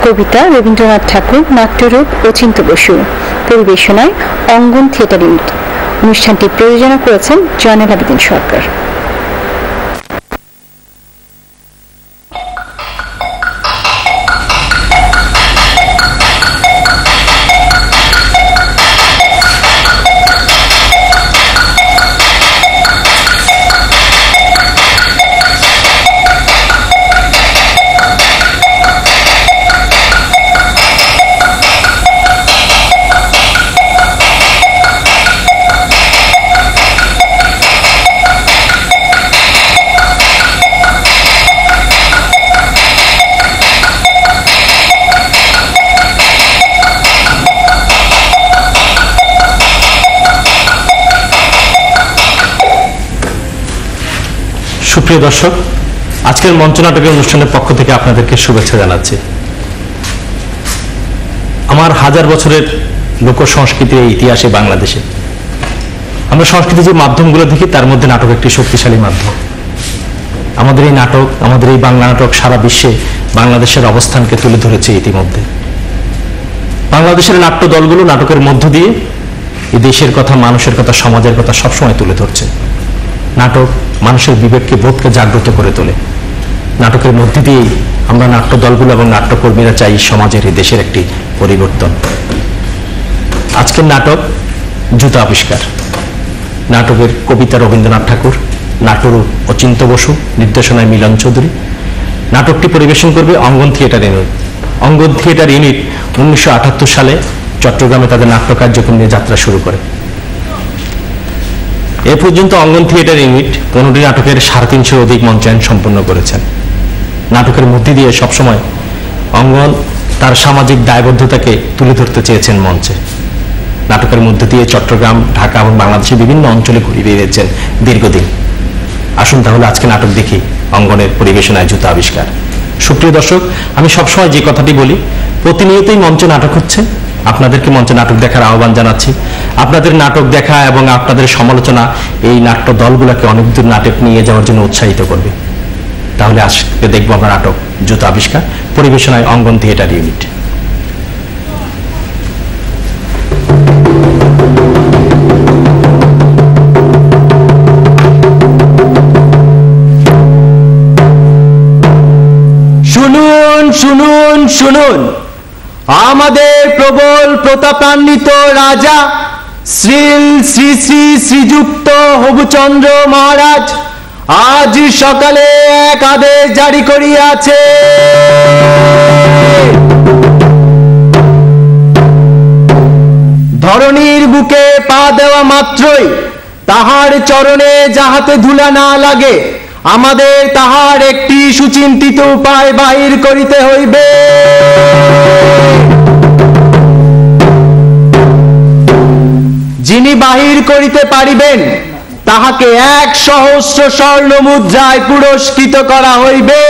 কবিতা রবীন্দ্রনাথ ঠাকুর, নাট্যরূপ অচিন্ত বসু, পরিবেশনায় অঙ্গন theatre unit. অনুষ্ঠানটি প্রযোজনা করেছেন জয়নাল আবেদীন সরকার। সুপ্রিয় দর্শক, আজকের মঞ্চ নাটকের অনুষ্ঠানের পক্ষ থেকে আপনাদেরকে শুভেচ্ছা জানাচ্ছি। আমার হাজার বছরের লোক সংস্কৃতির ইতিহাসে বাংলাদেশে আমরা সংস্কৃতির যে মাধ্যমগুলো দেখি তার মধ্যে নাটক একটি শক্তিশালী মাধ্যম। আমাদের এই নাটক, আমাদের এই বাংলা নাটক সারা বিশ্বে বাংলাদেশের অবস্থানকে তুলে ধরেছে। ইতিমধ্যে বাংলাদেশের নাট্য দলগুলো নাটকের মধ্য দিয়ে এই দেশের কথা, মানুষের কথা, সমাজের কথা সবসময় তুলে ধরছে। নাটক মানুষের বিবেককে, বোধকে জাগ্রত করে তোলে। নাটকের মধ্যে দিয়েই আমরা নাট্য দলগুলো এবং নাট্যকর্মীরা চাই সমাজের, এই দেশের একটি পরিবর্তন। আজকের নাটক জুতা আবিষ্কার। নাটকের কবিতা রবীন্দ্রনাথ ঠাকুর, নাট্যরূপ অচিন্ত বসু, নির্দেশনায় মিলন চৌধুরী। নাটকটি পরিবেশন করবে অঙ্গন থিয়েটার ইউনিট। অঙ্গন থিয়েটার ইউনিট 1978 সালে চট্টগ্রামে তাদের নাট্য কার্যক্রম নিয়ে যাত্রা শুরু করে। এ পর্যন্ত অঙ্গন থিয়েটার ইউনিট 15টি নাটকের 350-এর অধিক মঞ্চায়ন সম্পন্ন করেছেন। নাটকের মধ্যে দিয়ে সবসময় অঙ্গন তার সামাজিক দায়বদ্ধতাকে তুলে ধরতে চেয়েছেন মঞ্চে। নাটকের মধ্যে দিয়ে চট্টগ্রাম, ঢাকা এবং বাংলাদেশের বিভিন্ন অঞ্চলে ঘুরে বেরিয়েছেন দীর্ঘদিন। আসুন তাহলে আজকে নাটক দেখি অঙ্গনের পরিবেশনায় জুতা আবিষ্কার। সুপ্রিয় দর্শক, আমি সবসময় যে কথাটি বলি, প্রতিনিয়তই মঞ্চে নাটক হচ্ছে। আপনাদেরকে মঞ্চে নাটক দেখার আহ্বান জানাচ্ছি। আপনাদের নাটক দেখা এবং আপনাদের সমালোচনা এই নাট্য দলগুলোকে অনেক দূর নাটক নিয়ে যাওয়ার জন্য উৎসাহিত করবে। তাহলে আজকে দেখবো আমরা নাটক জুতা আবিষ্কার, পরিবেশনায় অঙ্গন থিয়েটার ইউনিট। শুনুন শুনুন শুনুন, আমাদের প্রবল প্রতাপান্বিত রাজা শ্রী শ্রী শ্রী শ্রীযুক্ত হবুচন্দ্র মহারাজ আজ সকালে এক আদেশ জারি করিয়াছে। ধরণীর বুকে পা দেওয়া মাত্রই তাহার চরণে যাহাতে ধুলা না লাগে, আমাদের তাহার একটি সুচিন্তিত উপায় বাহির করিতে হইবে। যিনি বাহির করিতে পারিবেন তাহাকে 1,000 স্বর্ণ মুদ্রায় পুরস্কৃত করা হইবে।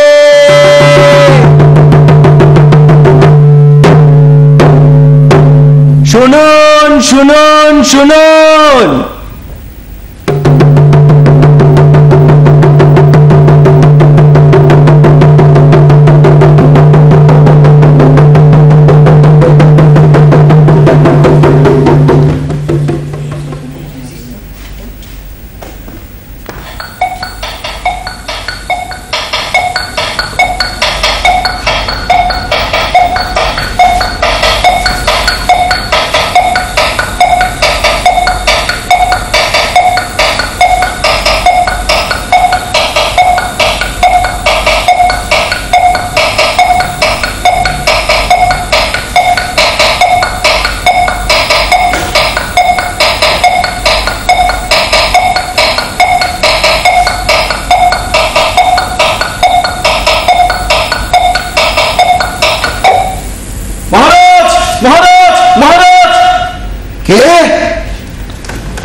শুনুন শুনুন শুনুন,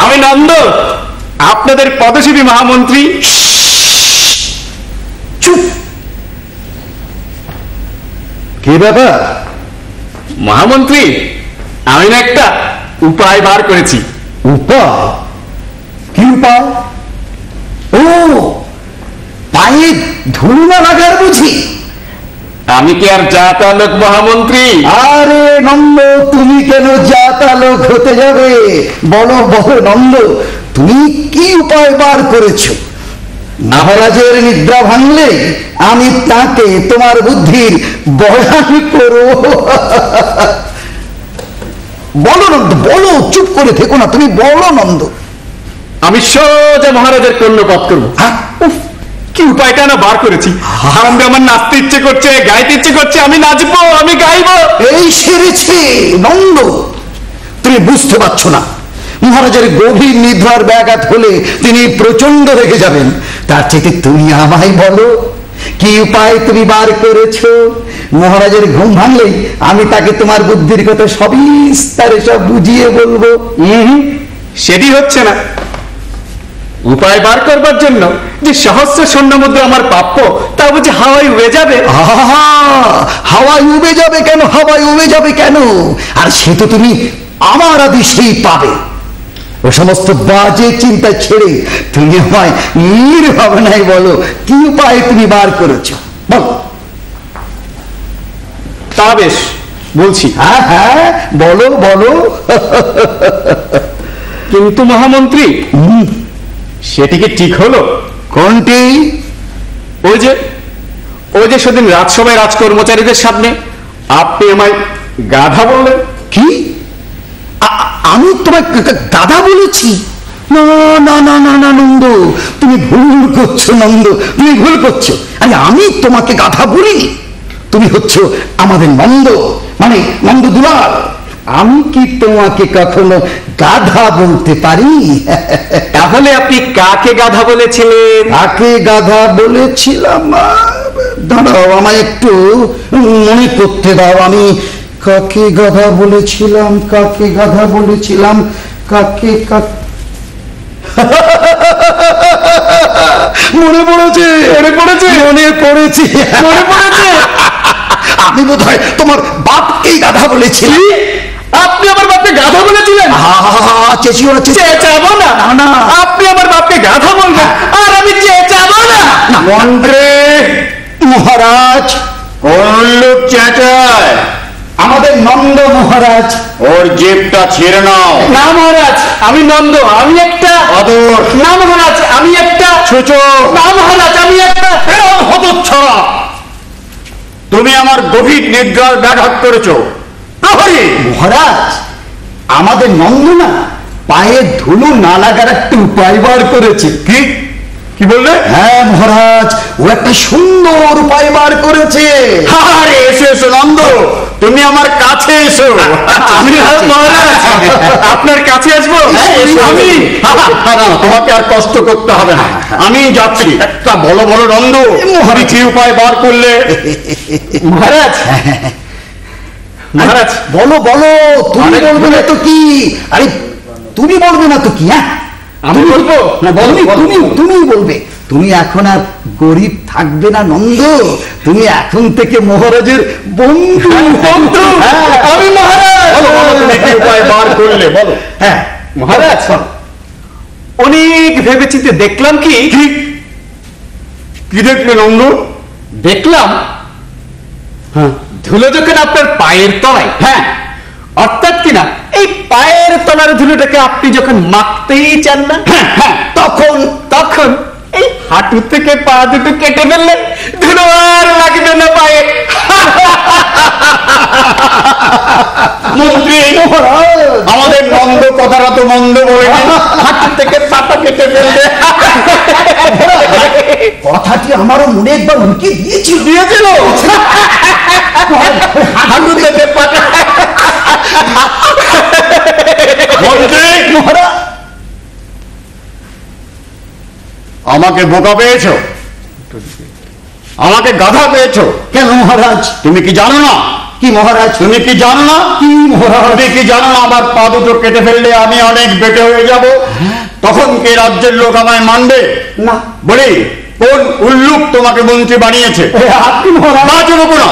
আমি নন্দ, আপনাদের পদসেবী মহামন্ত্রী। চুপ! কি ব্যাপার মহামন্ত্রী? আমি না একটা উপায় বার করেছি। উপায়? কি উপায়? ও, পায়ে ধুলো না লাগার বুঝি? আমি কি আর জাতালোক মহামন্ত্রী? আরে নন্দ, তুমি কেন জাতালোক হতে যাবে? বলো বলো নন্দ, তুমি কি উপায় বার করেছো? মহারাজের নিদ্রা ভাঙলে আমি তাকে তোমার বুদ্ধির বয়ান করো। বলো নন্দ, বলো, চুপ করে থেকো না, তুমি বলো নন্দ। আমি সোজা মহারাজের কর্ণপাত করবো। উফ, কি উপায়টা না বার করেছি। আনন্দে আমার নাচতে ইচ্ছে করছে, গাইতে ইচ্ছে করছে, আমি নাচবো, আমি গাইবো। এই সেরেছে নন্দ, তুমি বুঝতে পারছো না, মহারাজের গভীর নিদ্রার ব্যাঘাত হলে তিনি প্রচন্ড রেগে যাবেন। তার চেয়ে তুমি আমায় বলো, কি উপায় তুমি বার করেছো? মহারাজের ঘুম ভাঙলেই আমি তাকে তোমার বুদ্ধির কথা সবিস্তারে সব বুঝিয়ে বলবো। সেটি হচ্ছে না। উপায় বার করবার জন্য যে সহস্র স্বর্ণ মুদ্রা আমার প্রাপ্য, তা বুঝি হাওয়ায় উড়ে যাবে? আহা, হাওয়ায় উবে যাবে কেন? হাওয়ায় উবে যাবে কেন? আর সে তো তুমি আমার আদেশেই পাবে। ও সমস্ত বাজে চিন্তা ছেড়ে তুমি আমায় নির্ভাবনায় বলো, কি উপায় তুমি বার করেছ? বলো। তা বেশ, বলছি। হ্যাঁ হ্যাঁ, বলো বলো। কিন্তু মহামন্ত্রী, সেটি কি ঠিক হলো? কোনটি? ওই যে সেদিন রাজসভায় রাজকর্মচারীদের সামনে আপনি আমায় গাধা বললেন। কি? আমি তোমায় গাধা বলেছি? না না না না না নন্দ, তুমি ভুল করছো নন্দ, তুমি ভুল করছো। আরে আমি তোমাকে গাধা বলিনি, তুমি হচ্ছে আমাদের নন্দ, মানে নন্দ দুলাল। আমি কি তোমাকে কখনো গাধা বলতে পারি? তাহলে আপনি কাকে গাধা বলেছিলেন? কাকে গাধা বলেছিলাম? দাঁড়াও, আমায় একটু মনে করতে দাও। আমি কাকে গাধা বলেছিলাম, কাকে গাধা বলেছিলাম, কাকে মনে পড়েছে, মনে পড়েছে, মনে পড়েছে, মনে পড়েছে। আমি বোধহয় তোমার বাপকেই গাধা বলেছি। আপনি আমার বাপকে গাধা বলেছিলেন? চেঁচিও না, চেঁচাবো না। না, আপনি আমার বাপকে গাধা বলবেন আর আমি চেঁচাবো না? মন্ত্রী মহারাজ, কোন লোক চেঁচায়? আমাদের নন্দ মহারাজ। ওর জিভটা ছিঁড়ে নাও। না মহারাজ, আমি নন্দ, আমি একটা অদর। না মহারাজ, আমি একটা ছুচো। না মহারাজ, আমি একটা হতচ্ছাড়া, তুমি আমার গভীর নিদ্রার ব্যাঘাত করেছো। প্রহরী! মহারাজ, আমাদের নন্দ না পায়ে ধুলো না লাগার একটা উপায় বার করেছে। কি বললে? হ্যাঁ মহারাজ, ও একটা সুন্দর উপায় বার করেছে। আরে এসো এসো নন্দ, তুমি আমার কাছে এসো। আমি মহারাজ আপনার কাছে আসবো? আমি তোমাকে আর কষ্ট করতে হবে না, আমি যাচ্ছি। তা বলো বলো নন্দ, তুমি কি উপায় বার করলে? মহারাজ, মহারাজ বলো বলো, তুমি বলবে না তো কি? আরে তুমি বলবে না তো কি? হ্যাঁ আমি বলবো না, তুমি বলবে। তুমি এখন আর গরিব থাকবে না নন্দ, তুমি এখন থেকে মহারাজের বন্ধু। বন্ধু? আমি মহারাজ। বলো বলো, তুমি কি উপায় বার করলে বলো। হ্যাঁ মহারাজ, অনেক ভেবেচিন্তে দেখলাম কি দেখলে নন্দ? দেখলাম ধুলো যখন আপনার পায়ের তলায়, হ্যাঁ, অর্থাৎ কিনা এই পায়ের তলার ধুলোটাকে আপনি যখন মাখতেই চান না, তখন এই হাঁটু থেকে পা দুটো কেটে ফেললেন, ধুলো আর লাগবে না পায়ে। মন্ত্রী, আমাদের নন্দ কথাটা তো মন্দ বলে, হাঁটু থেকে পাটা কেটে ফেলবে। কথাটি আমারও মনে একবার উঠে দিয়েছিল। হাঁটু থেকে পাটা। মন্ত্রী, আমাকে বোকা পেয়েছো, আমাকে গাধা পেয়েছো। কেন মহারাজ? তুমি কি জানো না? কি মহারাজ? তুমি কি জানো না? কি মহারাজ? তুমি কি জানো না আমার পা দুটো কেটে ফেললে আমি অনেক বেটে হয়ে যাব? তখন কি রাজ্যের লোক আমায় মানবে? না। বলি, কোন উল্লুক তোমাকে মন্ত্রী বানিয়েছে? আপনি মহারাজ। না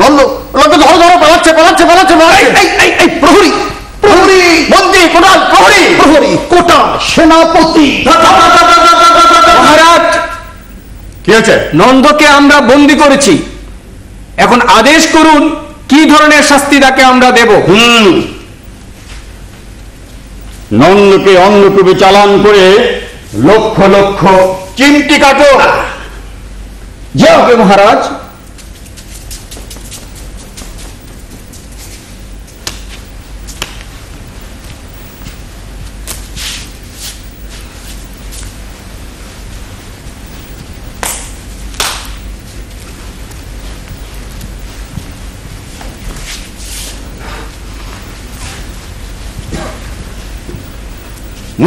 নন্দ, লোকে ধরো ধরো, পালাচ্ছে পালাচ্ছে পালাচ্ছে পালাচ্ছে। প্রহরী, প্রহরী, মন্ত্রী কোটাল, প্রহরী, প্রহরী, কোটা, সেনাপতি। মহারাজ, কি আছে? নন্দকে আমরা বন্দি করেছি। এখন আদেশ করুন কি ধরনের শাস্তি তাকে আমরা দেব। নন্দকে অন্নকূপে চালান করে লক্ষ লক্ষ চিমটি কাটো। যাবে মহারাজ।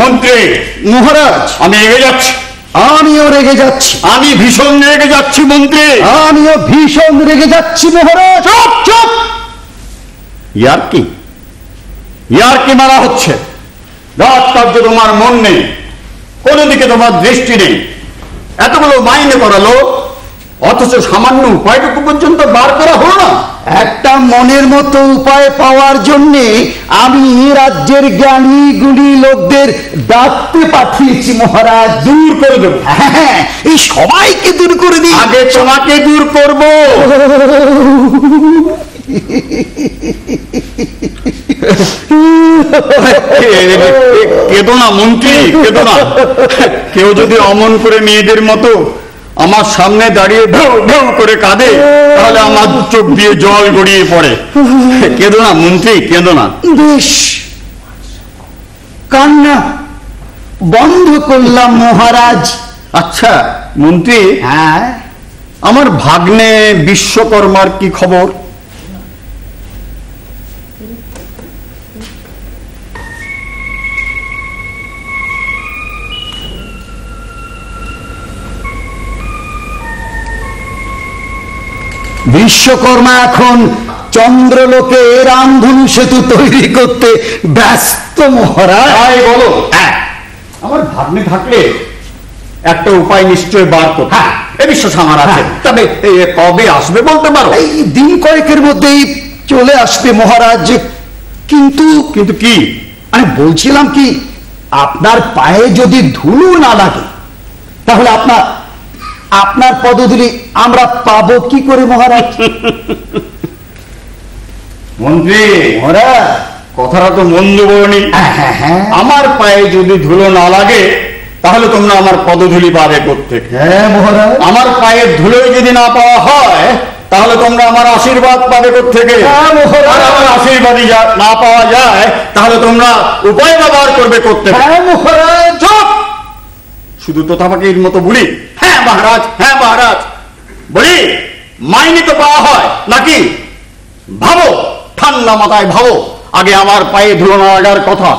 মন্ত্রী মহারাজ, আমি রেগে যাচ্ছি, আমিও রেগে যাচ্ছি, আমি ভীষণ রেগে যাচ্ছি মন্ত্রী, আমিও ভীষণ রেগে যাচ্ছি মহারাজ। চুপ চুপ, ইয়ার কি মারা হচ্ছে? রাজকার্য তোমার মন নেই, কোনো দিকে তোমার দৃষ্টি নেই, এতগুলো মাইনে করা লোক, অথচ সামান্য উপায়টুকু পর্যন্ত বার করা হলো না। একটা মনের মতো উপায় পাওয়ার জন্য আমি রাজ্যের জ্ঞানী গুণী লোকদের ডাকতে পাঠিয়েছি মহারাজ। দূর করে দেবো। হ্যাঁ, এই সবাইকে দূর করে দিই। আগে তোমাকে দূর করব। কেদো না মন্ত্রী, কেদো না। কেউ যদি অমন করে মেয়েদের মতো আমার সামনে দাঁড়িয়ে ঢেউ ঢেউ করে কাঁদে, তাহলে আমার চোখ দিয়ে জল গড়িয়ে পড়ে। কেঁদো না মন্ত্রী, কেঁদো না। বেশ, কান্না বন্ধ করলাম মহারাজ। আচ্ছা মন্ত্রী, হ্যাঁ, আমার ভাগ্নে বিশ্বকর্মার কি খবর? বিশ্বকর্মা এখন চন্দ্রলোকে রামধনু সেতু তৈরি করতে ব্যস্ত মহারাজ। তাই বলো? হ্যাঁ, আমার ভাগ্নে থাকলে একটা উপায় নিশ্চয় বার করতে। হ্যাঁ, এ বিশ্বাস আমার আছে। তবে কবে আসবে বলতে পারো? এই দিন কয়েকের মধ্যেই চলে আসবে মহারাজ। কিন্তু কিন্তু কি? আমি বলছিলাম কি, আপনার পায়ে যদি ধুলো না লাগে, তাহলে আপনার পদধূলি আমরা পাবো কি করে মহারাজ? মন্ত্রী মহারাজ, কথাটা তো মন্দ বলনি। হ্যাঁ, আমার পায়ে যদি ধুলো না লাগে, তাহলে তোমরা আমার পদধূলি পাবে কোত্থেকে? হ্যাঁ মহারাজ, আমার পায়ের ধুলোই যদি না পাওয়া হয়, তাহলে তোমরা আমার আশীর্বাদ পাবে কোত্থেকে? হ্যাঁ মহারাজ, আর আমার আশীর্বাদই না পাওয়া যায়, তাহলে তোমরা উপায় ব্যবহার করবে কোত্থেকে? হ্যাঁ মহারাজ। চুপ! শুধু তোতাপাখির মতো বলি হ্যাঁ মহারাজ, হ্যাঁ মহারাজ বলি। মাইনে তো পাওয়া হয় নাকি? ভাবো, ঠান্ডা মাথায় ভাবো। আগে আমার পায়ে ধুলো না লাগার কথা,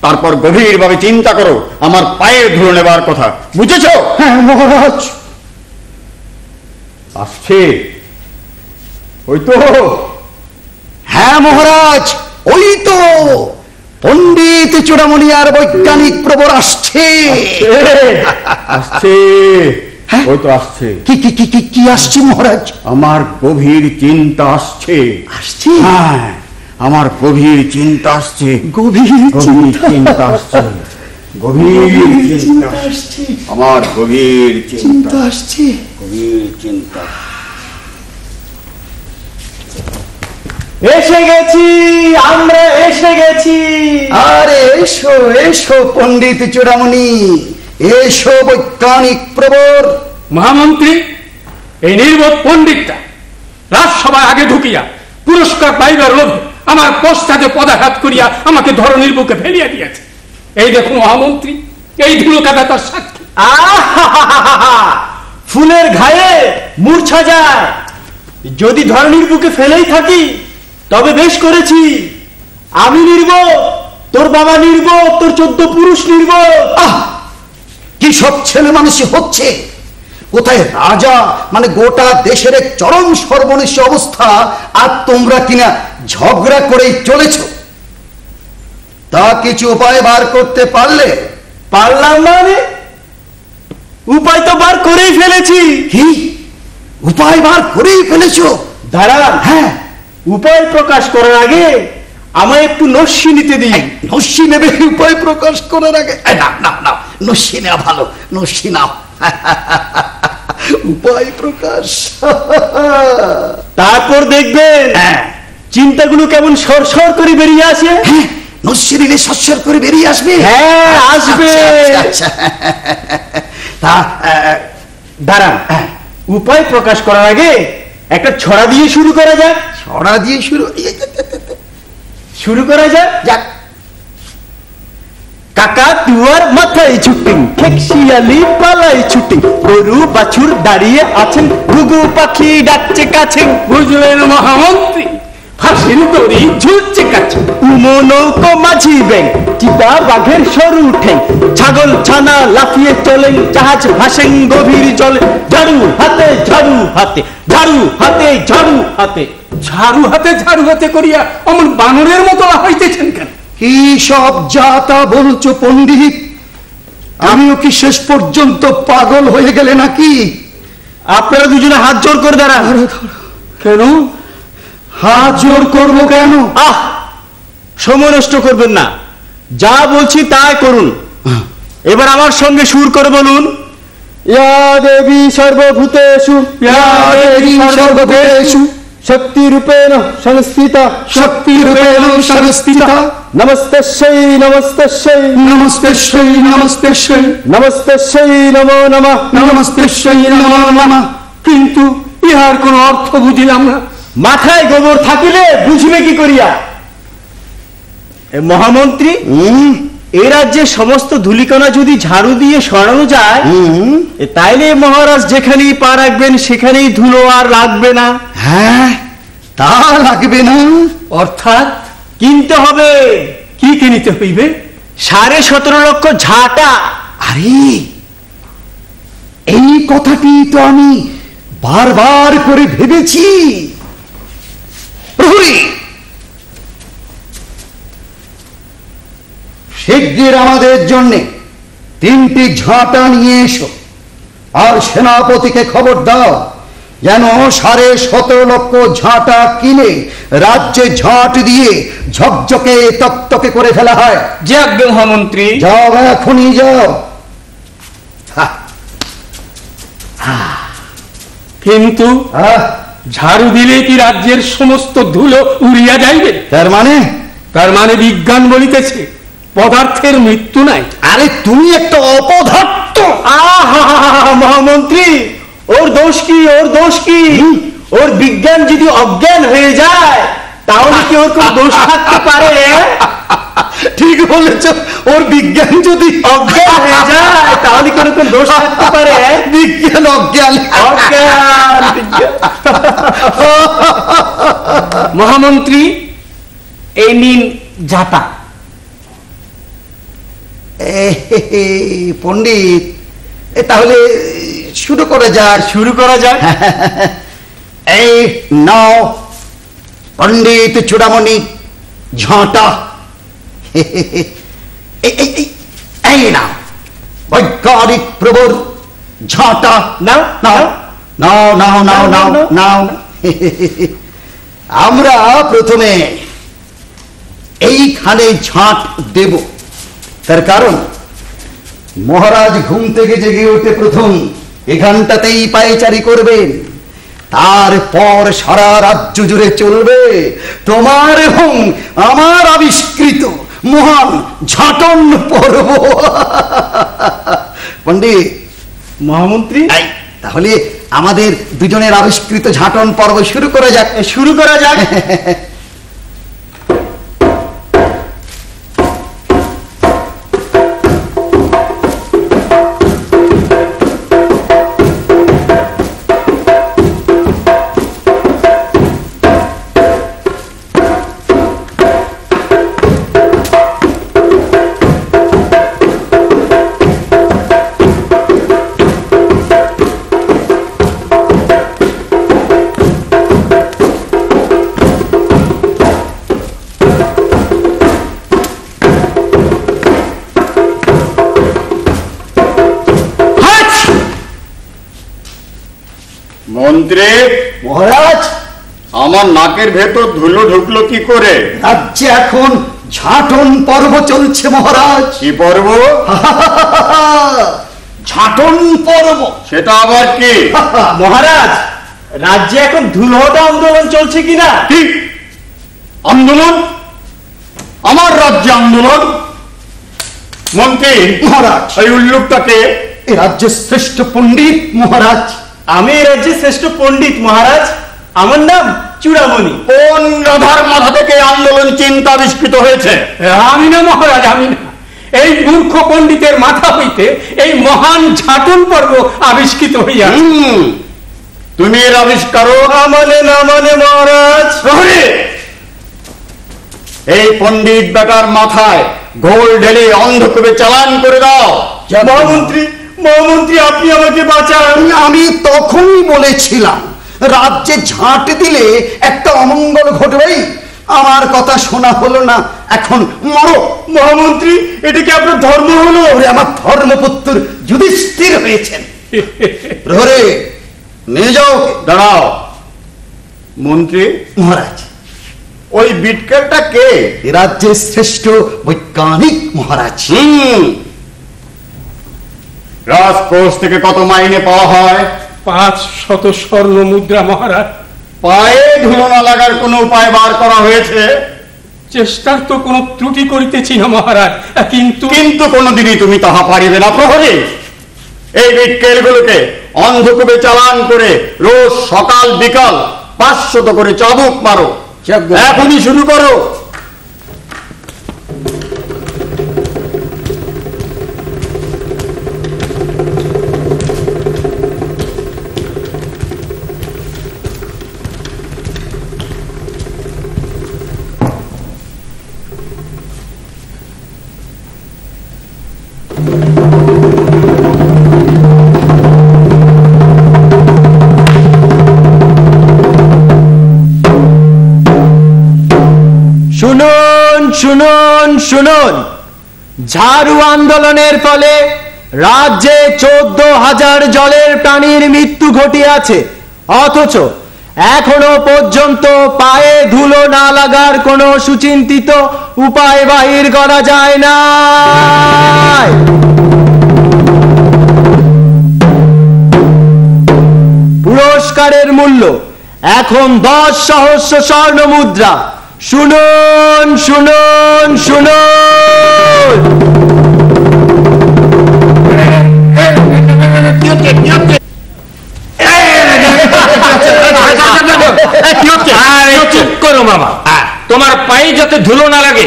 তারপর গভীরভাবে চিন্তা করো আমার পায়ে ধুলো নেবার কথা। বুঝেছো? হ্যাঁ মহারাজ। আসছে ওই তো। হ্যাঁ মহারাজ, ওই তো পণ্ডিত চূড়ামণি আর বৈজ্ঞানিক প্রবর আসছে। আসছে, ওই তো আসছে। কি কি কি কি কি আসছে মহারাজ? আমার গভীর চিন্তা আসছে। আসছে? হ্যাঁ, আমার গভীর চিন্তা আসছে। গভীর চিন্তা আসছে, গভীর চিন্তা আসছে, আমার গভীর চিন্তা আসছে। গভীর চিন্তা। এসে গেছি, আমরা এসে গেছি। আরে এসো এসো পণ্ডিত চূড়ামণি, এসো বৈজ্ঞানিক প্রবর। মহামন্ত্রী, এই নির্বোধ পণ্ডিতটা রাজসভায় আগে ঢুকিয়া পুরস্কার পাইবার লোভে আমার পশ্চাতে পদাঘাত করিয়া আমাকে ধরনীর বুকে ফেলিয়া দিয়েছে। এই দেখুন মহামন্ত্রী, এই ধুলো কাটা তার সাক্ষী। ফুলের ঘায়ে মূর্ছা যায়, যদি ধরনীর বুকে ফেলেই থাকি তবে বেশ করেছি। আমি নির্বোধ, তোর বাবা নির্বোধ, তোর 14 পুরুষ নির্বোধ। কি সব ছেলে মানুষই হচ্ছে! কোথায় রাজা, মানে গোটা দেশের এক চরম সর্বনেশী অবস্থা, আর তোমরা কিনা ঝগড়া করেই চলেছ। তা কিছু উপায় বার করতে পারলে? পারলাম মানে? উপায় তো বার করেই ফেলেছি। কি উপায় বার করেই ফেলেছ? দাঁড়ান, হ্যাঁ, উপায় প্রকাশ করার আগে আমায় একটু নস্যি নিতে দিই। নস্যি নেবে উপায় প্রকাশ করার আগে? না না না, নস্যি নেওয়া ভালো, নস্যি নাও। উপায় প্রকাশ। তারপর দেখবেন চিন্তাগুলো কেমন সরসর করে বেরিয়ে আসে। নস্যি দিলে সস্যর করে বেরিয়ে আসবে। হ্যাঁ, আসবে। আচ্ছা, তা দাঁড়ান, উপায় প্রকাশ করার আগে একটা ছড়া দিয়ে শুরু করা যাক। ছড়া দিয়ে শুরু করা যাক। যাক। কাকা তুয়ার মাথায় ছুটি, খেকশিয়ালি পালাই ছুটি, গরু বাছুর দাঁড়িয়ে আছেন, ঘুঘু পাখি ডাকছে কাছে। বুঝলেন মহামন্ত্রী, ফাঁসির দড়ি ঝুলছে কাছে। উমো নৌকো মাঝি ব্যাং, চিতা বাঘের সরু ঠ্যাং, ছাগল ছানা লাফিয়ে চলেন, জাহাজ ভাসেন গভীর জলে। ঝাড়ু হাতে ঝাড়ু হাতে, ঝাড়ু হাতে ঝাড়ু হাতে। ঝাড়ু হাতে করিয়া অমন বানরের মতো হইতেছেন কেন? কি সব যা তা বলছো পণ্ডিত? আমিও কি শেষ পর্যন্ত পাগল হয়ে গেলে নাকি? আপনারা দুজনে হাত জোর করে দাঁড়ান। কেন হাত জোর করবো কেন? আহ, সময় নষ্ট করবেন না, যা বলছি তাই করুন। এবার আমার সঙ্গে সুর করে বলুন, ইয়া দেবী সর্বভূতেষু, ইয়া দেবী সর্বভূতেষু, শক্তিরূপেণ সংস্থিতা, শক্তিরূপেণ সংস্থিতা, নমস্তস্যৈ নমস্তস্যৈ, নমস্তেশ্বৈ নমস্তেশ্বৈ, নমস্তস্যৈ নমো নমঃ, নমস্তেশ্বৈ নমো নমঃ। কিন্তু ইহার কোন অর্থ বুঝিলাম না। মাথায় গোবর থাকিলে বুঝবে কি করিয়া? এ মহামন্ত্রী, এ রাজ্যে সমস্ত ধূলিকণা যদি ঝাড়ু দিয়ে সরানো যায়, তাইলে মহারাজ যেখানেই পা রাখবেন সেখানেই ধুলো আর লাগবে না। হ্যাঁ, তা লাগবে না। অর্থাৎ কিনতে হবে। কি কিনিতে হইবে? 17.5 লক্ষ ঝাঁটা। আরে, এই কথাটি তো আমি বারবার করে ভেবেছি। প্রহরী, শিগগির আমাদের জন্য 3টি ঝাঁটা নিয়ে এসো, আর সেনাপতিকে খবর দাও যেন 17.5 লক্ষ ঝাঁটা কিনে রাজ্যে ঝাঁট দিয়ে ঝকঝকে তকতকে করে ফেলা হয়। যাজ্ঞে মহামন্ত্রী। যাও, এখনই যাও। কিন্তু ঝাড়ু দিলে কি রাজ্যের সমস্ত ধুলো উড়িয়া যাইবে? তার মানে বিজ্ঞান বলিতেছে পদার্থের মৃত্যু নাই। আরে তুমি একটা অপদার্থ। মহামন্ত্রী, ওর দোষ কি? ওর দোষ কি? ওর বিজ্ঞান যদি অজ্ঞান হয়ে যায় তাহলে কি ওর কোন দোষ থাকতে পারে? ঠিক বলেছ, ওর বিজ্ঞান যদি অজ্ঞান হয়ে যায় তাহলে কোন কোন দোষ থাকতে পারে? বিজ্ঞান অজ্ঞান। অজ্ঞান বিজ্ঞান। মহামন্ত্রী, এই নিন ঝাঁটা। পণ্ডিত, তাহলে শুরু করা যাক। শুরু করা যাক। এই নাও পণ্ডিত চূড়ামণি ঝাঁটা। এই নাও বৈজ্ঞানিক প্রবর ঝাঁটা। নাও নাও নাও নাও নাও নাও নাও। আমরা প্রথমে এইখানে ঝাঁট দেব, তার কারণ মহারাজ ঘুম থেকে জেগে উঠে প্রথম এখানটাতেই পায়চারি করবেন, তারপর সারা রাজ্য জুড়ে চলবে তোমার এবং আমার আবিষ্কৃত মহান ঝাঁটন পর্ব। পণ্ডিত মহামন্ত্রী, তাহলে আমাদের দুজনের আবিষ্কৃত ঝাঁটন পর্ব শুরু করা যাক। শুরু করা যাক। মন্ত্রী মহারাজ, আমার নাকের ভেতর ধুলো ঢুকলো কি করে? রাজ্যে এখন ঝাঁটন পর্ব চলছে মহারাজ। কি পর্ব? ঝাঁটন পর্ব। সেটা আবার কি? মহারাজ, রাজ্যে এখন ধুলহটা আন্দোলন চলছে কিনা? কি আন্দোলন? আমার রাজ্যে আন্দোলন? মন্ত্রী মহারাজ, এই উল্লুকটাকে এ রাজ্যের শ্রেষ্ঠ পণ্ডিত মহারাজ। আমি এই রাজ্যের শ্রেষ্ঠ পণ্ডিত মহারাজ, আমার নাম চূড়ামণি। কোন রাধার মাথা থেকে আন্দোলন চিন্তা আবিষ্কৃত হয়েছে? আমি না মহারাজ, আমি না। এই মূর্খ পণ্ডিতের মাথা হইতে এই মহান ঝাঁটন পর্ব আবিষ্কৃত হইয়া। তুমি এর আবিষ্কারও? মানে না মানে মহারাজ। প্রহরী, এই পণ্ডিত বেটার মাথায় ঘোল ঢেলে অন্ধকূপে চালান করে দাও। মহামন্ত্রী, মহামন্ত্রী, আপনি আমাকে বাঁচান। আমি তখনই বলেছিলাম রাজ্যে ঝাঁট দিলে একটা অমঙ্গল ঘটবেই। আমার কথা শোনা হলো না, এখন মরো। মহামন্ত্রী, এটা কি আপনার ধর্ম হলো? ওরে আমার ধর্মপুত্র যুধিষ্ঠির হয়েছেন। প্রহরে নিয়ে যাও। দাঁড়াও মন্ত্রী মহারাজ, ওই বিটকেলটা কে? এ রাজ্যের শ্রেষ্ঠ বৈজ্ঞানিক মহারাজ। রাজকোষ থেকে কত মাইনে পাওয়া হয়? 500 স্বর্ণ মুদ্রা মহারাজ। পায়ে ধুলো না লাগার কোন উপায় বার করা হয়েছে? চেষ্টার তো কোনো ত্রুটি করিতেছি না মহারাজ, কিন্তু কিন্তু কোনোদিনই তুমি তাহা পারিবে না। প্রহরী, এই বিটকেলগুলোকে অন্ধকূপে চালান করে রোজ সকাল বিকাল 500 করে চাবুক মারো। এখনই শুরু করো। শুনুন শুনুন শুনুন, ঝাড়ু আন্দোলনের ফলে রাজ্যে 14,000 জলের প্রাণীর মৃত্যু ঘটিয়াছে, অথচ এখনো পর্যন্ত পায়ে ধুলো না লাগার কোনো সুচিন্তিত উপায় বাহির করা যায় না। পুরস্কারের মূল্য এখন 10 সহস্র স্বর্ণ মুদ্রা। শুনুন শুনুন শুনুন। চুপ করো মামা, তোমার পায়ে যাতে ধুলো না লাগে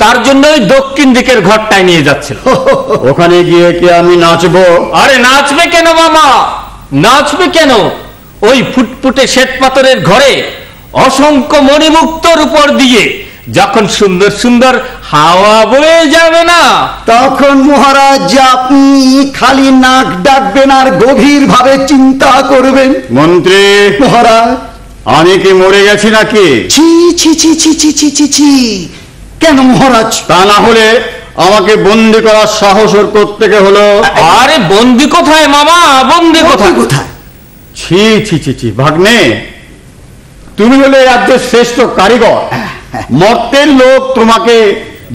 তার জন্যই দক্ষিণ দিকের ঘরটায় নিয়ে যাচ্ছিল। ওখানে গিয়ে কি আমি নাচবো? আরে নাচবে কেন মামা, নাচবে কেন? ওই ফুটফুটে শ্বেত পাথরের ঘরে অসংখ্য মণিমুক্তর উপর দিয়ে যখন সুন্দর সুন্দর হাওয়া বয়ে যাবে না, তখন মহারাজ আপনি খালি নাক ডাকবেন আর গভীর ভাবে চিন্তা করবেন। মন্ত্রী মহারাজ, আমি কি মরে গেছি নাকি? ছি ছি ছি ছি ছি ছি ছি ছি। কেন মহারাজ? তা না হলে আমাকে বন্দি করার সাহস ওর কোত্থেকে হলো? আরে বন্দি কোথায় মামা, বন্দি কোথায়? কোথায়? ছি ছি ছি ছি, ভাগ্নে, তুমি হলে রাজ্যের শ্রেষ্ঠ কারিগর। মর্তের লোক তোমাকে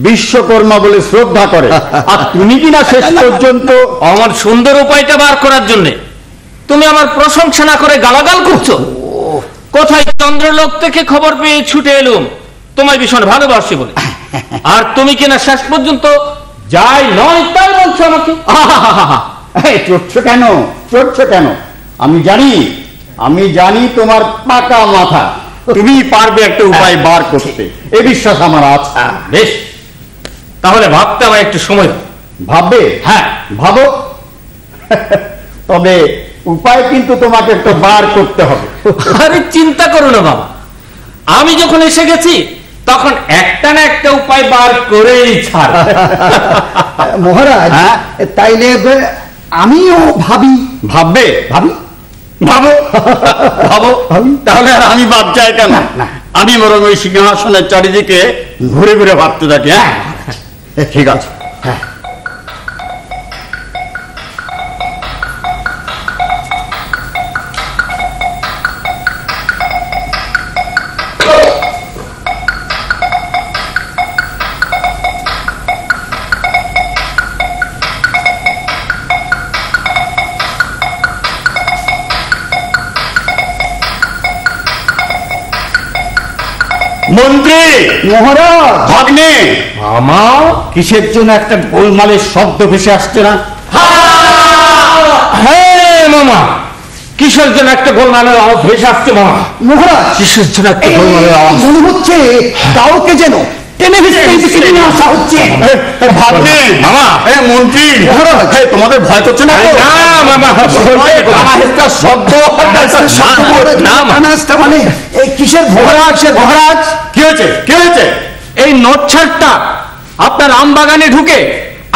বিশ্বকর্মা বলে শ্রদ্ধা করে, আর তুমি কিনা শেষ পর্যন্ত আমার সুন্দর উপায়টা বার করার জন্য তুমি আমার প্রশংসা না করে গালাগাল করছো। কোথায় চন্দ্রলোক থেকে খবর পেয়ে ছুটে এলুম তোমায় ভীষণ ভালোবাসি বলে, আর তুমি কিনা শেষ পর্যন্ত যাই নয় তাই বলছো আমাকে। চড়ছো কেন, চড়ছো কেন? আমি জানি তোমার পাকা মাথা, তুমি পারবে একটা উপায় বার করতে, এ বিশ্বাস আমার আছে। বেশ, তাহলে ভাবতে আমার একটু সময় দাও। ভাববে? হ্যাঁ ভাবো, তবে উপায় কিন্তু তোমাকে একটা বার করতে হবে। আরে চিন্তা করো না বাবা, আমি যখন এসে গেছি তখন একটা না একটা উপায় বার করেই ছাড়। মহারাজ, তাইলে আমিও ভাবি। ভাববে? ভাবি ভাবো ভাবো, তাহলে আর আমি ভাব চাই কেন? আমি বরং ওই সিংহাসনের চারিদিকে ঘুরে ঘুরে ভাবতে থাকি। হ্যাঁ ঠিক আছে। হ্যাঁ মন্ত্রী মহারাজ। ভাগ্নে মামা, কিসের জন্য একটা গোলমালের শব্দ ভেসে আসছে না? হ্যাঁ মামা, কিসের জন্য একটা গোলমালের আওয়াজ ভেসে আসছে মামা? মহারাজ, কিসের জন্য একটা এই গোলমালের আওয়াজ? মনে হচ্ছে কাউকে যেন টেনে হিসেবে নিয়ে আসা হচ্ছে। ভাগ্নে মামা, মন্ত্রী মহারাজ। তোমাদের ভয় করছে না তো? না মামা, কানাহেস্তার শব্দ কানাস্তা মানে এই কিসের মহারাজ? মহারাজ, কি হয়েছে? কি হয়েছে? এই নচ্ছারটা আপনার আম বাগানে ঢুকে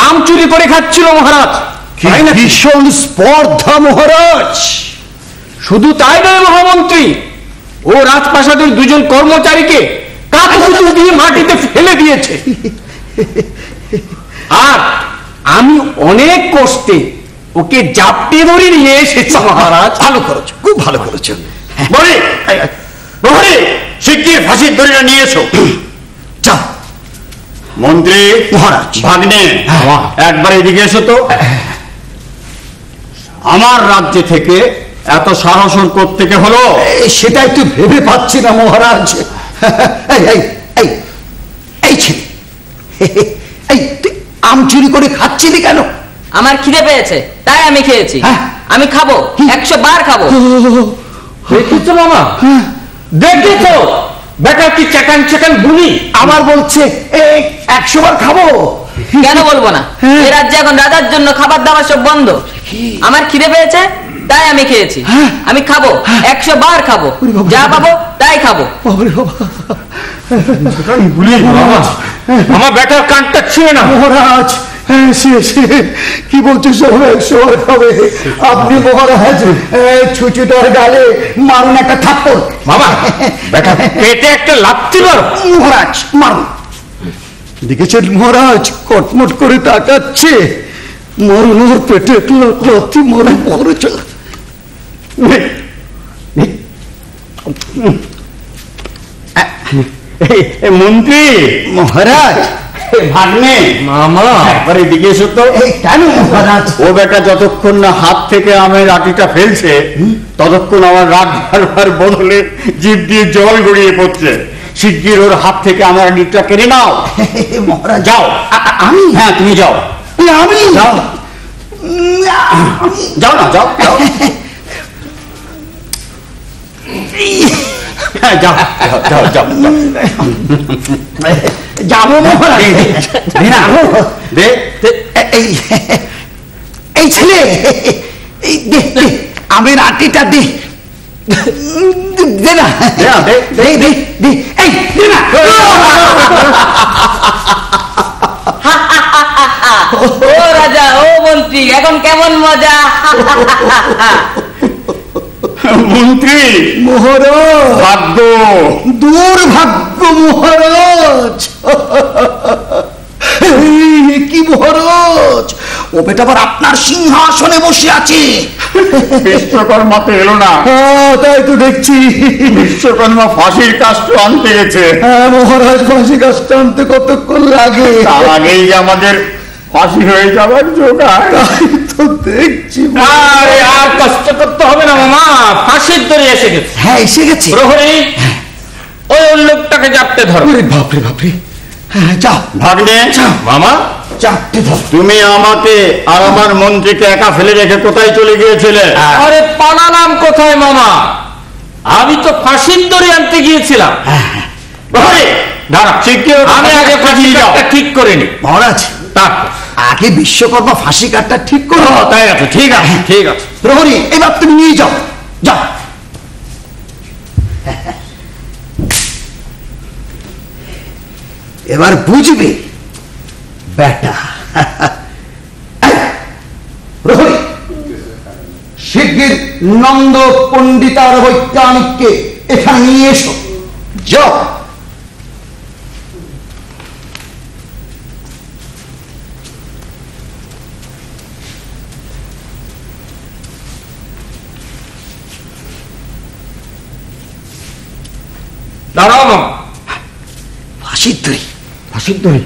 আম চুরি করে খাচ্ছিল মহারাজ। কি ভীষণ স্পর্ধা মহারাজ। শুধু তাই নয় মহামন্ত্রী, ও রাজপ্রাসাদের দুজন কর্মচারীকে কাকপুতুল দিয়ে মাটিতে ফেলে দিয়েছে। আর আমি অনেক কষ্টে ওকে জাপটে ধরে নিয়ে এসেছি মহারাজ। ভালো করেছো, খুব ভালো করেছো। বলি প্রহরী, শিগগির ফাঁসির দড়িটা নিয়ে এসো। যাও মন্ত্রী মহারাজ। ভাগ্নে, একবার এদিকে এসো তো। আমার রাজ্য থেকে এত সাহস থেকে হলো? সেটা একটু ভেবে পাচ্ছি না মহারাজ। এই এই এই এই ছেলে, এই তুই আম চুরি করে খাচ্ছিলি কেন? আমার খিদে পেয়েছে তাই আমি খেয়েছি। হ্যাঁ। আমি খাবো, 100 বার খাবো। দেখেছো মামা, দেখেছো বেটা কি চেকান চেকান বুনি। আবার বলছে 100 বার খাবো। কেন বলবো না? এ রাজ্যে এখন রাজার জন্য খাবার দাবার সব বন্ধ। আমার খিদে পেয়েছে তাই আমি খেয়েছি। আমি খাবো, 100 বার খাবো, যা পাবো তাই খাবো। বাবারে বাবা। আমার বেটার কানটা ছিঁড়ে না। মহারাজ, সে কি বলছে? 100 বার খাবে? আপনি মহারাজ ছুচুটার গালে মারুন একটা থাপ্পড়। মামা, বেটা পেটে একটা লাথি মারো। মহারাজ মারুন। দেখেছেন মহারাজ, কটমট করে তাকাচ্ছে। মারুন ওর পেটে লাথি মারুন মহারাজ। মন্ত্রী মহারাজ, ভাগ্নে, মামা, একবার এদিকে এসো তো। কেন মহারাজ? ও বেটা যতক্ষণ না হাত থেকে আমের আটিটা ফেলছে ততক্ষণ আমার রাগ ঢালবার বদলে জিভ দিয়ে জল গড়িয়ে পড়ছে। শিগগির ওর হাত থেকে আমার আটিটা কেড়ে নাও। মহারাজ, যাও। আমি? হ্যাঁ, তুমি যাও। আমি যাও। যাও না, যাও যাও। হ্যাঁ, যাও যাও যাও যাও। যাবো মহারাজ। দে এই এই ছেলে, এই দে দে আমের আটিটা দে। দে না, দে, দে দে দে, এই দে না। ও রাজা, ও মন্ত্রী, এখন কেমন মজা। মন্ত্রী মহারাজ, ভাগ্য দুর্ভাগ্য মহারাজ। কি মহারাজ, ও বেটা আবার আপনার সিংহাসনে বসে আছে। বিশ্বকর্মা তো এলো না। তাই তো দেখছি। বিশ্বকর্মা ফাঁসির কাজটা আনতে গেছে। হ্যাঁ মহারাজ, ফাঁসি কাজটা আনতে কতক্ষণ লাগে? তার আগেই আমাদের ফাঁসি হয়ে যাবার জোগাড়। তাই তো দেখছি। আরে আর কষ্ট করতে হবে না মামা, ফাঁসির দড়ি এসে গেছে। হ্যাঁ এসে গেছে। প্রহরী, ওই লোকটাকে জাপটে ধরো। ওরে বাপরে বাপরে। হ্যাঁ যাও ভাগ্নে, মামা, চাপতে ধর। তুমি আমাকে আর আমার মন্ত্রীকে একা ফেলে রেখে কোথায় চলে গিয়েছিলে? আরে পালালাম কোথায় মামা? আমি তো ফাঁসির দড়ি আনতে গিয়েছিলাম। প্রহরী, দাঁড়া, আমি আগে ফাঁসির কাজটা ঠিক করে নি, মহারাজ তারপর। আগে বিশ্বকর্মা ফাঁসি কাঠটা ঠিক করো। তাই আছে, ঠিক আছে, ঠিক আছে। প্রহরী, এবার তুমি নিয়ে যাও, যাও। এবার বুঝবে বেটা। প্রহরী, শিগগির নন্দ পণ্ডিতার বৈজ্ঞানিককে এখানে নিয়ে এসো। যাও। দাঁড়াও মামা। ফাঁসির দড়ি। ফাঁসির দড়ি?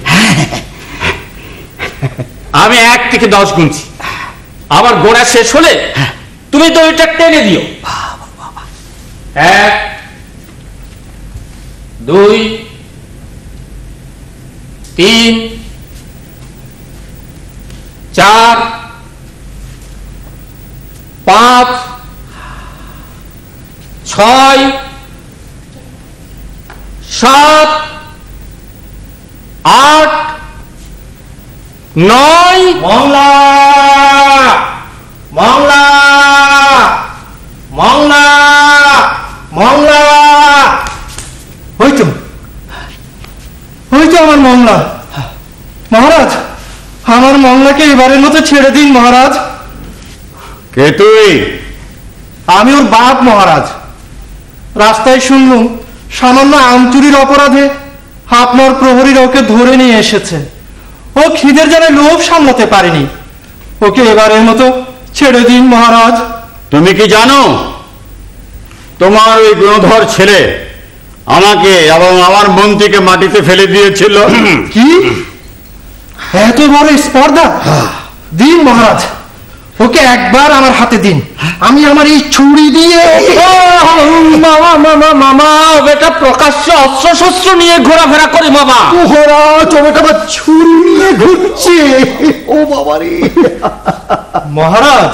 আমি 1 থেকে 10 গুনছি, আবার গোনা শেষ হলে তুমি দড়িটা টেনে দিও। 1, 2 3 4 5 6 7 8 9 মংলা মংলা মংলা মংলা হইতো আমার মংলা। মহারাজ, আমার মংলাকে এবারের মতো ছেড়ে দিন মহারাজ। কে তুই? আমি ওর বাপ মহারাজ। রাস্তায় শুনলুম সামান্য আম চুরির অপরাধে আপনার প্রহরীরা ওকে ধরে নিয়ে এসেছে। ও খিদের জ্বালায় লোভ সামলাতে পারেনি। ওকে এবারের মতো ছেড়ে দিন মহারাজ। তুমি কি জানো তোমার ওই গুণধর ছেলে আমাকে এবং আমার মন্ত্রীকে মাটিতে ফেলে দিয়েছিল? কি এত বড় স্পর্ধা? দিন মহারাজ, ওকে একবার আমার হাতে দিন। আমি আমার এই ছুরি দিয়ে মামা মামা মামা বেটা প্রকাশ্য অস্ত্র শস্ত্র নিয়ে ঘোরাফেরা করে মামা। মহারাজ, ও বেটা আবার ছুরি নিয়ে ঘুরছে। ও বাবারে! মহারাজ,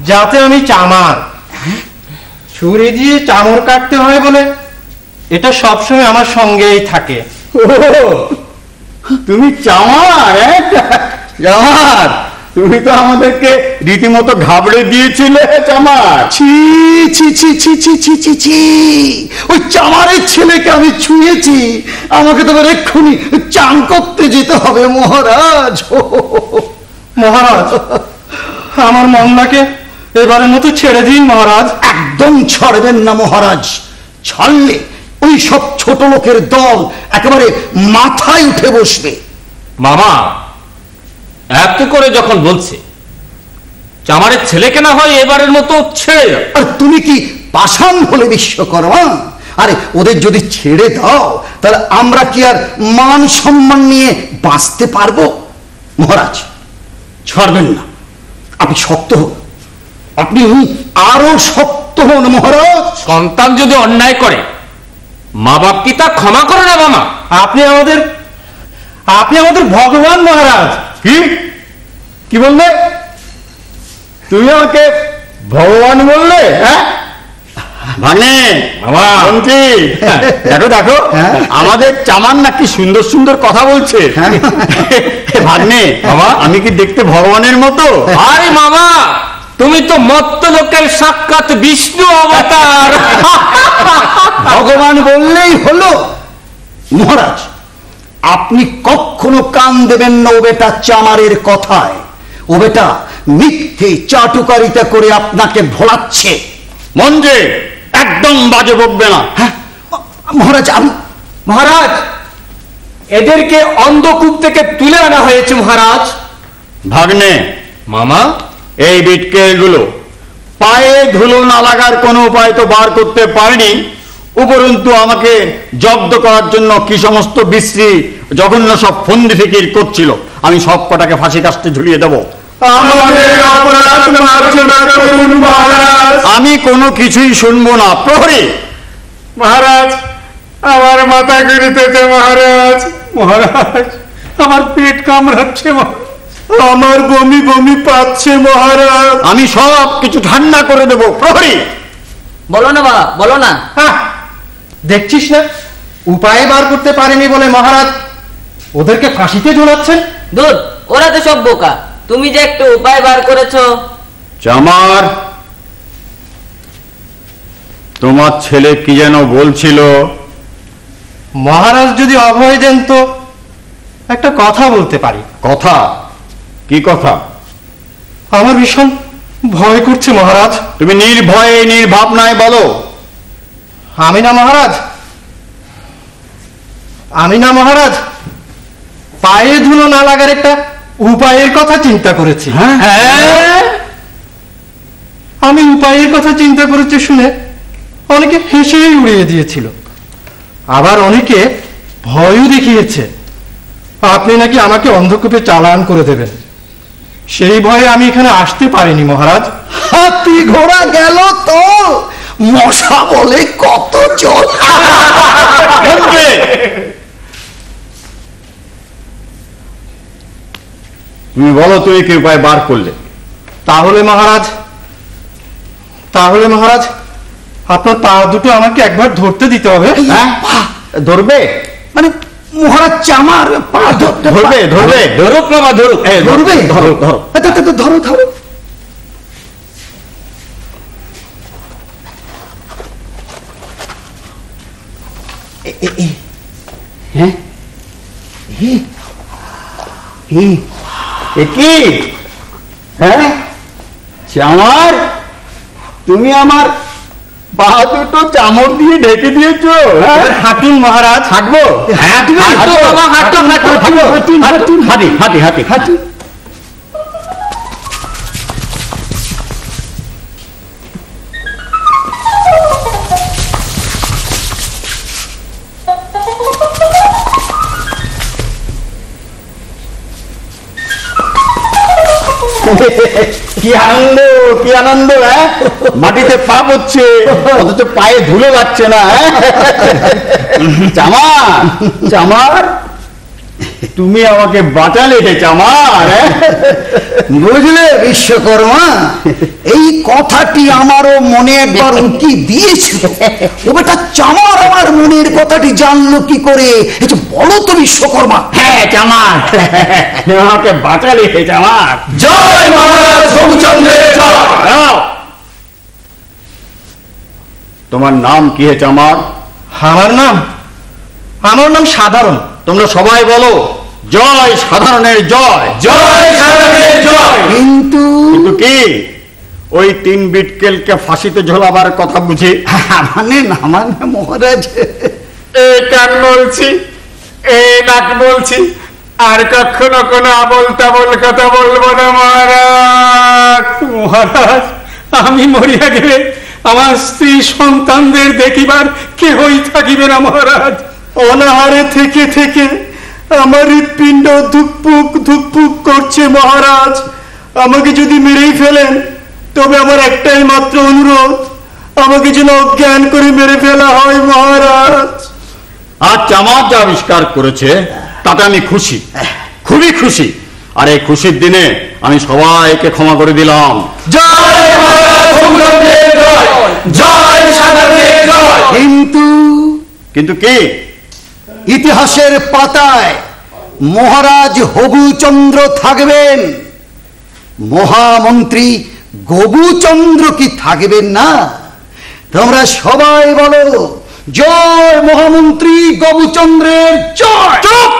যাতে আমি চামার, ছুরি দিয়ে চামড় কাটতে হয় বলে এটা সবসময় আমার সঙ্গেই থাকে। তুমি চামার? চামার, তুমি তো আমাদেরকে রীতিমতো ঘাবড়ে দিয়েছিলে চামার। ছি ছি ছি ছি ছি ছি ছি ছি! ওই চামারের ছেলেকে আমি ছুঁয়েছি। আমাকে তো এবার এক্ষুনি চান করতে যেতে হবে মহারাজ। মহারাজ, আমার মংলাকে এবারের মতো ছেড়ে দিন মহারাজ। একদম ছাড়বেন না মহারাজ। ছাড়লে ওই সব ছোট লোকের দল একেবারে মাথায় উঠে বসবে। মামা এত করে যখন বলছে, চামারের ছেলেকে না হয় এবারের মতো ছেড়ে দাও। আর তুমি কি পাষাণ বলে বিশ্বকর্মা? আরে ওদের যদি ছেড়ে দাও তাহলে আমরা কি আর মান সম্মান নিয়ে বাঁচতে পারবো? মহারাজ, ছাড়বেন না। আপনি শক্ত হন, আপনি আরো শক্ত হন মহারাজ। সন্তান যদি অন্যায় করে মা বাপ কি তা ক্ষমা করে না মামা? আপনি আমাদের ভগবান মহারাজ। কি কি বললে? তুমি আমাকে ভগবান বললে? হ্যাঁ ভাগ্নে, মামা। মন্ত্রী, দেখো দেখো আমাদের চামান নাকি সুন্দর সুন্দর কথা বলছে। ভাগ্নে, মামা, আমি কি দেখতে ভগবানের মতো? আরে মামা, তুমি তো মত্ত লোকের সাক্ষাৎ বিষ্ণু অবতার। ভগবান বললেই হলো। মহারাজ, আপনি কখনো কান দেবেন না ও বেটা চামারের কথায়। ও বেটা মিথ্যে চাটুকারিতা করে আপনাকে ভোলাচ্ছে। মন্ত্রী, একদম বাজে বকবে না। মহারাজ, মহারাজ, এদেরকে অন্ধকূপ থেকে তুলে আনা হয়েছে মহারাজ। ভাগ্নে, মামা, এই বিটকেলগুলো পায়ে ধুলো না লাগার কোনো উপায় তো বার করতে পারেনি, উপরন্তু আমাকে জব্দ করার জন্য কি সমস্ত বিশ্রী জঘন্য সব ফন্দি ফিকির করছিল। আমি সব কটাকে ফাঁসি কাস্তে ঝুলিয়ে দেবো। আমি কোনো কিছুই শুনবো না। প্রহরী মহারাজ, আমার মাথা ঘুরিতেছে মহারাজ। মহারাজ, আমার পেট কামড়াচ্ছে, আমার বমি বমি পাচ্ছে মহারাজ। আমি সব কিছু ঠান্ডা করে দেবো। প্রহরী, বলো না বাবা, বলো না। দেখছিস না, উপায় বার করতে পারেনি বলে মহারাজ ওদেরকে ফাঁসিতে ঝোলাচ্ছেন। দূর, ওরা তো সব বোকা। তুমি যে একটু উপায় বার করেছো। চামার, তোমার ছেলে কি যেন বলছিল? মহারাজ যদি অভয় দেন তো একটা কথা বলতে পারি। কথা? কি কথা? আমার ভীষণ ভয় করছে মহারাজ। তুমি নির্ভয়ে নির্ভাবনায় বলো। আমি না মহারাজ পায়ে ধুলো না লাগার একটা উপায়ের কথা চিন্তা করেছি। আমি উপায়ের কথা চিন্তা করেছি শুনে অনেকে হেসেই উড়িয়ে দিয়েছিল, আবার অনেকে ভয়ও দেখিয়েছে আপনি নাকি আমাকে অন্ধকূপে চালান করে দেবেন। সেই ভয়ে আমি এখানে আসতে পারিনি মহারাজ। হাতি ঘোড়া গেল তো, মশা বলে কত জল। তুমি বলো তুমি কি উপায় বার করলে? তাহলে মহারাজ আপনার পা দুটো আমাকে একবার ধরতে দিতে হবে। হ্যাঁ, ধরবে মানে মহারাজ চামার পা ধরতে ধরবে ধরবে ধরুক না ধরুক। ধরবে? ধরো ধরো। ধরো ধরো। হ্যাঁ, কি? হ্যাঁ, চামার, তুমি আমার পা দুটো চামড় দিয়ে ঢেকে দিয়েছো। হ্যাঁ, হাঁটুন মহারাজ। হাঁটবো? হ্যাঁ, তুমি হাঁটো বাবা, হাঁটো, হাঁটো, হাঁটো। হাঁটি হাঁটি হাঁটি হাঁটি। কি আনন্দ, কি আনন্দ! হ্যাঁ, মাটিতে পা পড়ছে অথচ পায়ে ধুলো লাগছে না। চামার, চামার, তুমি আমাকে বাঁচালে হে চামার। বুঝলে বিশ্বকর্মা, এই কথাটি আমারও মনে একবার উঁকি দিয়েছিল। ও বেটা চামার আমার মনের কথাটি জানলো কি করে? এটা বলো তো বিশ্বকর্মা। হ্যাঁ চামার, আমাকে বাঁচালে হে চামার। জয় মহারাজ রঘুচন্দ্রের জয়। দাঁড়াও। তোমার নাম কি হে চামার? আমার নাম সাধারণ। তোমরা সবাই বলো জয় সাধারণের জয়। জয় সাধারণের জয়। কিন্তু কিন্তু কি? ওই 3 বিটকেলকে ফাঁসিতে ঝোলাবার কথা বুঝি? মানে না মানে মহারাজ, এ কান বলছি, এ নাক বলছি, আর কখনো কোনো আবল তাবল কথা বলবো না মহারাজ। মহারাজ, আমি মরিয়া গেলে আমার স্ত্রী সন্তানদের দেখিবার কেহই থাকিবে না মহারাজ। অনাহারে থেকে থেকে আমার হৃৎপিণ্ড ধুকপুক ধুকপুক করছে মহারাজ। আমাকে যদি মেরেই ফেলেন তবে আমার একটাই মাত্র অনুরোধ, আমাকে যেন অজ্ঞান করে মেরে ফেলা হয় মহারাজ। আর চামার যা আবিষ্কার করেছে তাতে আমি খুশি, খুবই খুশি। আর এই খুশির দিনে আমি সবাইকে ক্ষমা করে দিলাম। জয় মহারাজ রঘুচন্দ্রের জয়। জয় সাধারণের জয়। কিন্তু কি? ইতিহাসের পাতায় মহারাজ হবুচন্দ্র থাকবেন, মহামন্ত্রী গবুচন্দ্র কি থাকবেন না? তোমরা সবাই বলো জয় মহামন্ত্রী গবুচন্দ্রের জয়। চুপ!